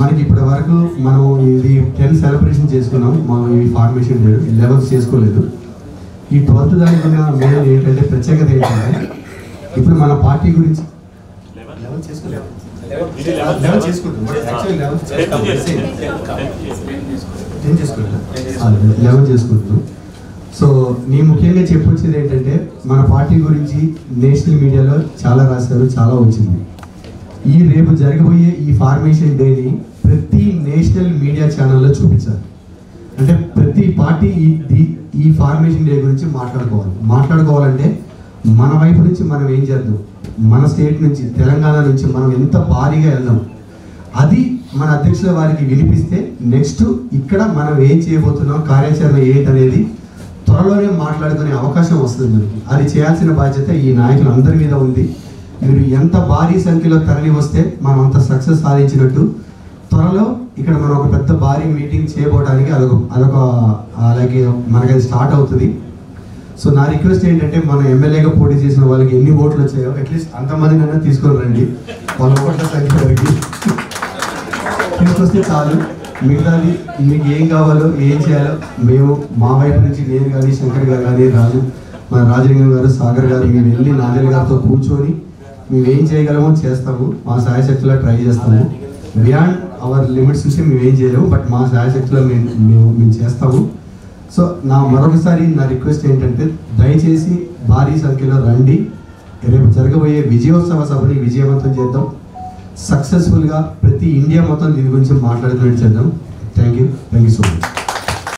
మనకి ఇప్పటి వరకు మనం ఇది 10 సెలబ్రేషన్ చేసుకున్నాం. మనం ఈ ఫార్మేషన్ 11 చేసుకోలేదు. ఈ 12th దానికి ఉన్న మెయిన్ ఏంటంటే ప్రత్యేకత ఏంటంటే ఇప్పుడు మన పార్టీ గురించి 11 చేసుకుంటున్నాం. సో నేను ముఖ్యంగా చెప్పొచ్చేది ఏంటంటే మన పార్టీ గురించి నేషనల్ మీడియాలో చాలా రాశారు, చాలా వచ్చింది. ఈ రేపు జరగబోయే ఈ ఫార్మేషన్ డేని ప్రతి నేషనల్ మీడియా ఛానల్లో చూపించాలి. అంటే ప్రతి పార్టీ ఈ ఫార్మేషన్ డే గురించి మాట్లాడుకోవాలంటే మన వైపు నుంచి మనం ఏం చేద్దాం, మన స్టేట్ నుంచి తెలంగాణ నుంచి మనం ఎంత భారీగా వెళ్దాం, అది మన అధ్యక్షుల వారికి వినిపిస్తే నెక్స్ట్ ఇక్కడ మనం ఏం చేయబోతున్నాం, కార్యాచరణ ఏంటనేది త్వరలోనే మాట్లాడుకునే అవకాశం వస్తుంది మనకి. అది చేయాల్సిన బాధ్యత ఈ నాయకులందరి మీద ఉంది. మీరు ఎంత భారీ సంఖ్యలో తరలి వస్తే మనం అంత సక్సెస్ సాధించినట్టు. త్వరలో ఇక్కడ మనం ఒక పెద్ద భారీ మీటింగ్ చేయబోవడానికి అదొక అలాగే మనకి అది స్టార్ట్ అవుతుంది. సో నా రిక్వెస్ట్ ఏంటంటే మన ఎమ్మెల్యేగా పోటీ చేసిన వాళ్ళకి ఎన్ని ఓట్లు వచ్చాయో అట్లీస్ట్ అంతమందినైనా తీసుకొని రండి. 100 ఓట్ల సంఖ్య వరకు తీసుకొస్తే చాలు. మిగతాది మీకు ఏం కావాలో ఏం చేయాలో మేము మా వైపు నుంచి నేను కానీ శంకర్ గారు కానీ మన రాజలింగం గారు సాగర్ గారు మేము వెళ్ళి నాగల్ గారితో కూర్చొని మేము ఏం చేయగలమో చేస్తాము. మా సాయశక్తిలో ట్రై చేస్తాము. బియాండ్ అవర్ లిమిట్స్ నుంచి మేము ఏం చేయలేము, బట్ మా సాయశక్తిలో మేము చేస్తాము. సో మరొకసారి నా రిక్వెస్ట్ ఏంటంటే దయచేసి భారీ సంఖ్యలో రండి. రేపు జరగబోయే విజయోత్సవ సభని విజయవంతం చేద్దాం. సక్సెస్ఫుల్గా ప్రతి ఇండియా మొత్తం దీని గురించి మాట్లాడుకునేట్టు చేద్దాం. Thank you so much.